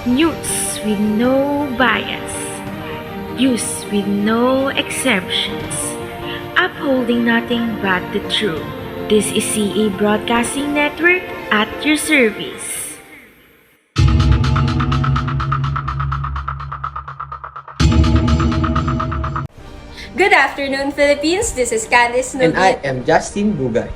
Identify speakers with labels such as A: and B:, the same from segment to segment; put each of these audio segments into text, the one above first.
A: News with no bias. Views with no exemptions. Upholding nothing but the truth. This is CA Broadcasting Network at your service.
B: Good afternoon, Philippines. This is Candice
C: And I
B: Nogi.
C: am Justin Bugay.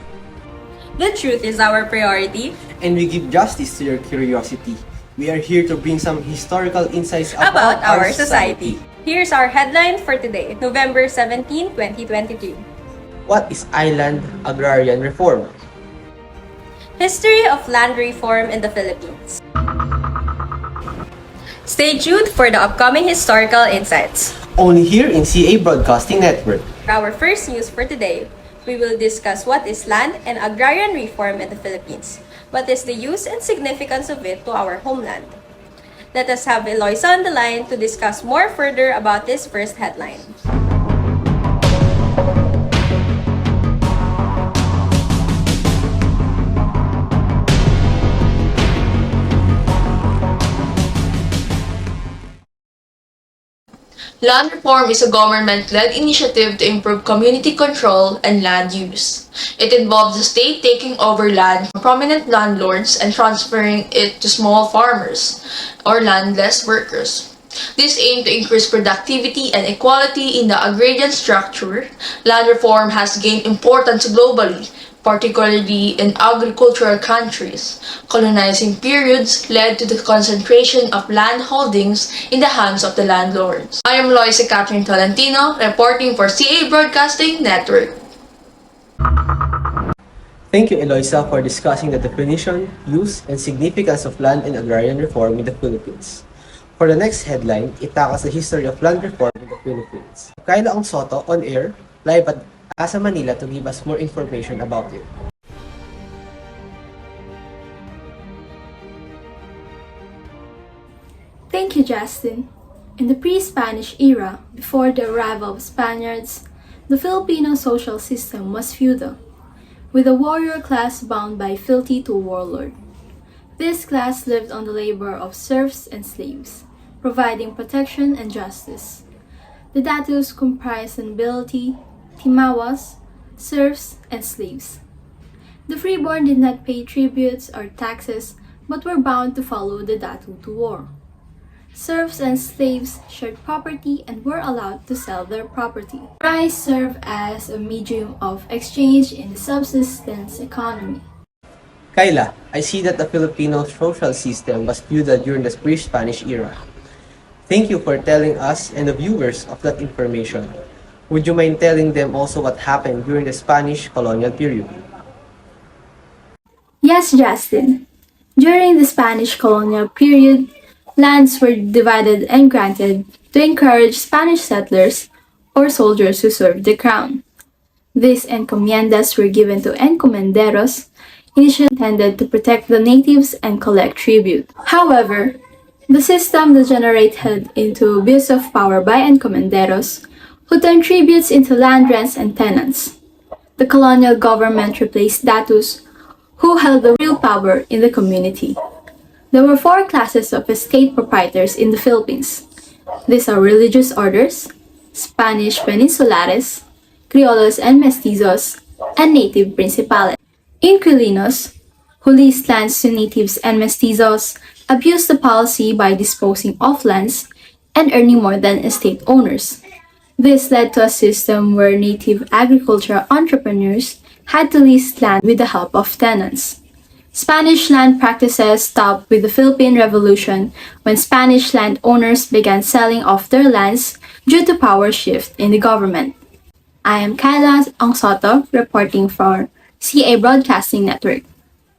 B: The truth is our priority.
C: And we give justice to your curiosity. We are here to bring some historical insights
B: About our society. Here's our headline for today, November 17, 2022.
C: What is Island Agrarian Reform?
B: History of land reform in the Philippines. Stay tuned for the upcoming historical insights.
C: Only here in CA Broadcasting Network.
B: For our first news for today, we will discuss what is land and agrarian reform in the Philippines. What is the use and significance of it to our homeland? Let us have Eloisa on the line to discuss more further about this first headline.
D: Land reform is a government-led initiative to improve community control and land use. It involves the state taking over land from prominent landlords and transferring it to small farmers or landless workers. This aims to increase productivity and equality in the agrarian structure. Land reform has gained importance globally, particularly in agricultural countries. Colonizing periods led to the concentration of land holdings in the hands of the landlords. I am Loisa Catherine Tolentino, reporting for CA Broadcasting Network.
C: Thank you, Eloisa, for discussing the definition, use, and significance of land and agrarian reform in the Philippines. For the next headline, it tackles the history of land reform in the Philippines. Kyla Ang Soto on air, live at Asa Manila to give us more information about it.
E: Thank you, Justin. In the pre-Spanish era, before the arrival of Spaniards, the Filipino social system was feudal, with a warrior class bound by fealty to a warlord. This class lived on the labor of serfs and slaves, providing protection and justice. The datus comprised nobility, timawas, serfs, and slaves. The freeborn did not pay tributes or taxes but were bound to follow the datu to war. Serfs and slaves shared property and were allowed to sell their property. Price served as a medium of exchange in the subsistence economy.
C: Kyla, I see that the Filipino social system was feudal during the pre-Spanish era. Thank you for telling us and the viewers of that information. Would you mind telling them also what happened during the Spanish colonial period?
E: Yes, Justin. During the Spanish colonial period, lands were divided and granted to encourage Spanish settlers or soldiers who served the crown. These encomiendas were given to encomenderos, initially intended to protect the natives and collect tribute. However, the system degenerated into abuse of power by encomenderos, who turned tributes into land rents and tenants. The colonial government replaced datus, who held the real power in the community. There were four classes of estate proprietors in the Philippines. These are religious orders, Spanish peninsulares, criollos and mestizos, and native principales. Inquilinos, who leased lands to natives and mestizos, abused the policy by disposing of lands and earning more than estate owners. This led to a system where native agricultural entrepreneurs had to lease land with the help of tenants. Spanish land practices stopped with the Philippine Revolution when Spanish landowners began selling off their lands due to power shift in the government. I am Kyla Ang Soto, reporting for CA Broadcasting Network.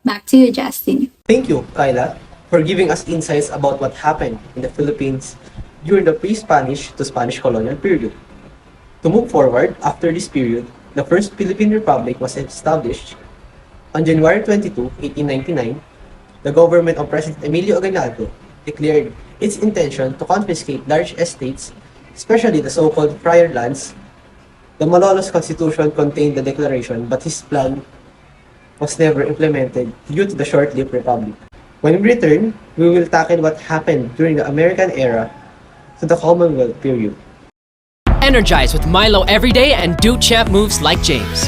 E: Back to you, Justin.
C: Thank you, Kyla, for giving us insights about what happened in the Philippines during the pre-Spanish to Spanish colonial period. To move forward, after this period, the first Philippine Republic was established. On January 22, 1899, the government of President Emilio Aguinaldo declared its intention to confiscate large estates, especially the so-called friar lands. The Malolos Constitution contained the declaration, but his plan was never implemented due to the short-lived republic. When we return, we will tackle what happened during the American era to the Commonwealth period.
F: Energize with Milo every day and do champ moves like James.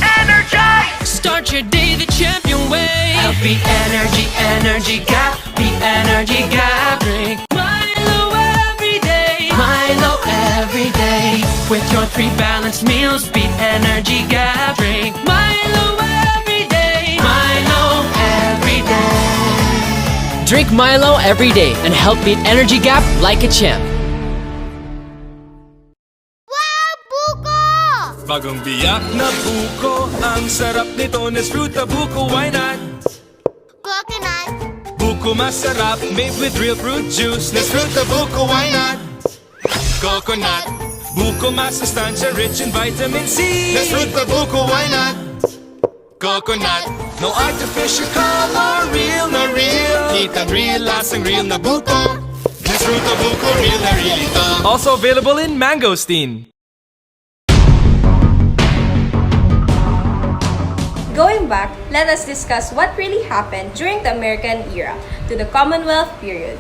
G: Energize! Start your day the champion way. Help beat energy gap, beat energy gap. Drink Milo every day. Milo every day. With your 3 balanced meals, beat energy gap. Drink Milo every day. Milo every day.
F: Drink Milo every day and help beat energy gap like a champ.
H: Bagong biyak na buko, ang sarap nito, Nesfruta buko, why not?
I: Coconut.
H: Buko masarap, made with real fruit juice, Nesfruta buko, why not? Coconut. Buko masustansya, rich in vitamin C, Nesfruta buko, why not? Coconut. No artificial color, real na real. Kitang real, lasang real na buko, Nesfruta buko, real na real ito. Also available in mangosteen.
B: Going back, let us discuss what really happened during the American era to the Commonwealth period.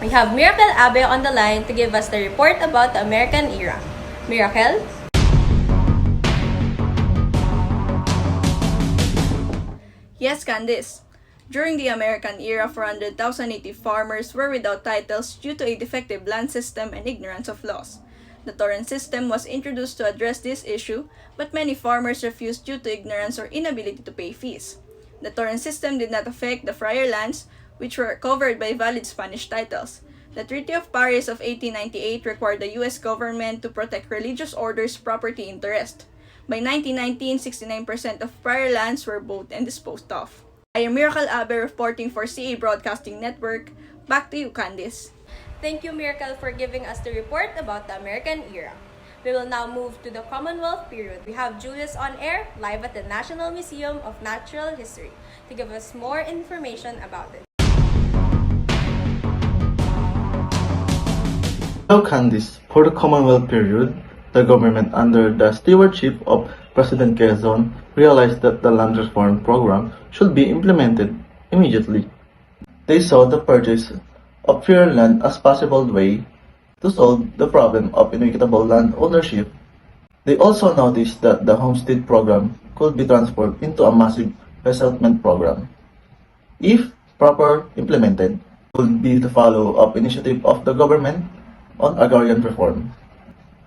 B: We have Miracle Abe on the line to give us the report about the American era. Miracle?
J: Yes, Candice. During the American era, 400,000 native farmers were without titles due to a defective land system and ignorance of laws. The torrent system was introduced to address this issue, but many farmers refused due to ignorance or inability to pay fees. The torrent system did not affect the friar lands, which were covered by valid Spanish titles. The Treaty of Paris of 1898 required the U.S. government to protect religious orders' property interest. By 1919, 69% of prior lands were bought and disposed of. I am Miracle Abe reporting for CA Broadcasting Network. Back to you, Candice.
B: Thank you, Miracle, for giving us the report about the American era. We will now move to the Commonwealth period. We have Julius on air, live at the National Museum of Natural History, to give us more information about it.
K: Hello, Candice. For the Commonwealth period, the government under the stewardship of President Quezon realized that the land reform program should be implemented immediately. They saw the purchase of fair land as possible way to solve the problem of inequitable land ownership. They also noticed that the homestead program could be transformed into a massive resettlement program. If proper implemented, would be the follow-up initiative of the government on agrarian reform.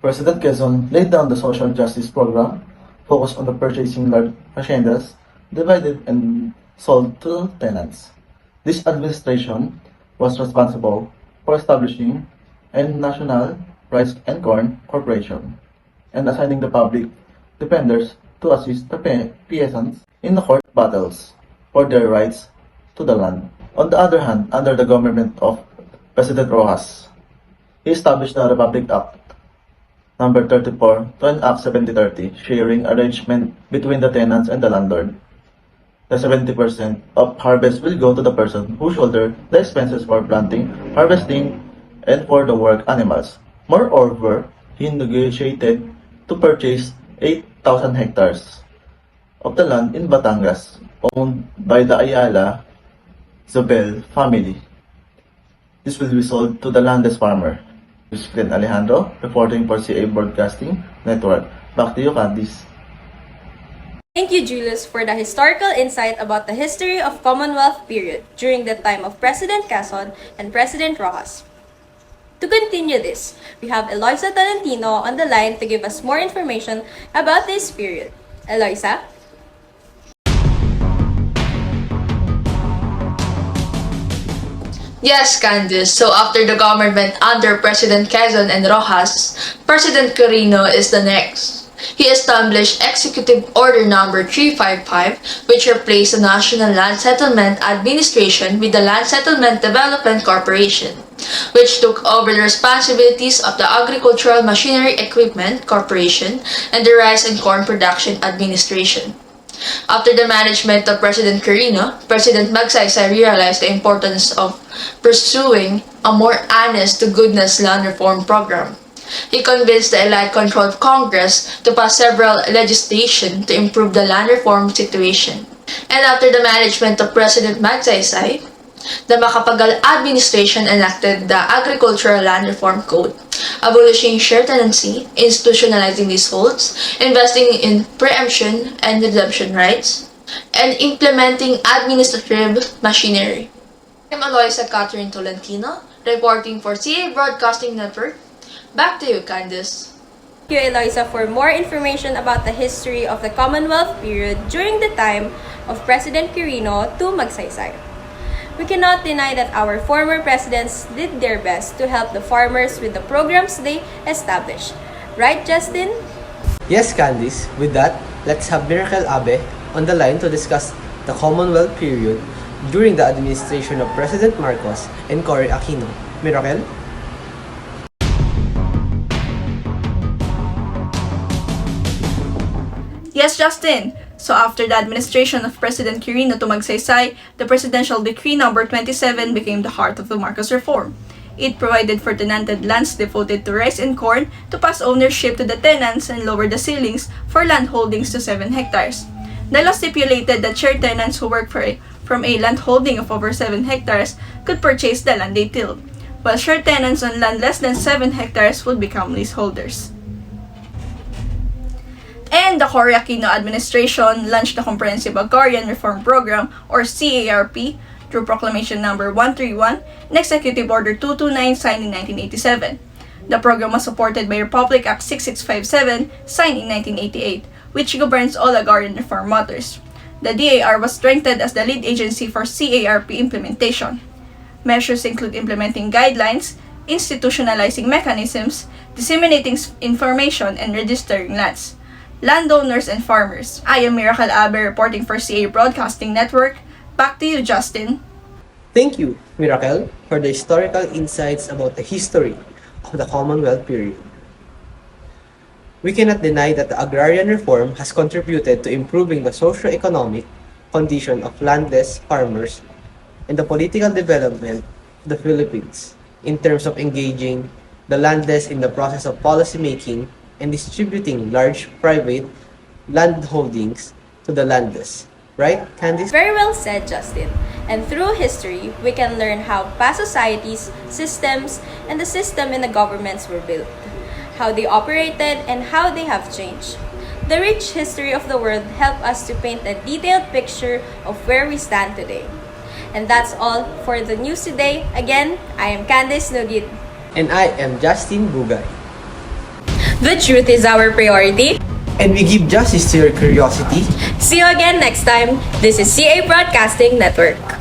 K: President Quezon laid down the social justice program, focused on the purchasing large haciendas, divided and sold to tenants. This administration was responsible for establishing a National Rice and Corn Corporation and assigning the public defenders to assist the peasants in the court battles for their rights to the land. On the other hand, under the government of President Rojas, he established the Republic Act No. 34 to enact 70-30 sharing arrangement between the tenants and the landlord. The 70% of harvest will go to the person who shoulder the expenses for planting, harvesting, and for the work animals. Moreover, he negotiated to purchase 8,000 hectares of the land in Batangas, owned by the Ayala Zobel family. This will be sold to the landless farmer. This is Glenn Alejandro, reporting for CA Broadcasting Network. Back to you, Candice.
B: Thank you, Julius, for the historical insight about the history of Commonwealth period during the time of President Quezon and President Rojas. To continue this, we have Eloisa Tolentino on the line to give us more information about this period. Eloisa?
D: Yes, Candice. So after the government under President Quezon and Rojas, President Quirino is the next. He established Executive Order Number 355, which replaced the National Land Settlement Administration with the Land Settlement Development Corporation, which took over the responsibilities of the Agricultural Machinery Equipment Corporation and the Rice and Corn Production Administration. After the management of President Quirino, President Magsaysay realized the importance of pursuing a more honest-to-goodness land reform program. He convinced the elite-controlled Congress to pass several legislation to improve the land reform situation. And after the management of President Magsaysay, The Macapagal administration enacted the Agricultural Land Reform Code, abolishing share tenancy, institutionalizing leaseholds, investing in preemption and redemption rights, and implementing administrative machinery. I'm Aloysa Catherine Tolentino, reporting for CA Broadcasting Network. Back to you, Candice.
B: Thank you, Eloisa, for more information about the history of the Commonwealth period during the time of President Quirino to Magsaysay. We cannot deny that our former presidents did their best to help the farmers with the programs they established. Right, Justin?
C: Yes, Candice. With that, let's have Miracle Abe on the line to discuss the Commonwealth period during the administration of President Marcos and Cory Aquino. Miracle?
J: Yes, Justin. So after the administration of President Quirino to Magsaysay, the Presidential Decree Number 27 became the heart of the Marcos reform. It provided for tenanted lands devoted to rice and corn to pass ownership to the tenants and lower the ceilings for land holdings to 7 hectares. The law stipulated that share tenants who work from a land holding of over 7 hectares could purchase the land they tilled, while share tenants on land less than 7 hectares would become leaseholders. And the Cory Aquino administration launched the Comprehensive Agrarian Reform Program, or CARP, through Proclamation Number 131 and Executive Order 229 signed in 1987. The program was supported by Republic Act 6657 signed in 1988, which governs all agrarian reform matters. The DAR was strengthened as the lead agency for CARP implementation. Measures include implementing guidelines, institutionalizing mechanisms, disseminating information, and registering lands. Landowners and farmers. I am Miracle Abe reporting for CA Broadcasting Network. Back to you, Justin.
C: Thank you, Miracle, for the historical insights about the history of the Commonwealth period. We cannot deny that the agrarian reform has contributed to improving the socio-economic condition of landless farmers and the political development of the Philippines in terms of engaging the landless in the process of policy making and distributing large private land holdings to the landless. Right, Candice?
B: Very well said, Justin. And through history, we can learn how past societies, systems, and the system in the governments were built, how they operated, and how they have changed. The rich history of the world help us to paint a detailed picture of where we stand today. And that's all for the news today. Again, I am Candice Nugit.
C: And I am Justin Bugay.
B: The truth is our priority.
C: And we give justice to your curiosity.
B: See you again next time. This is CA Broadcasting Network.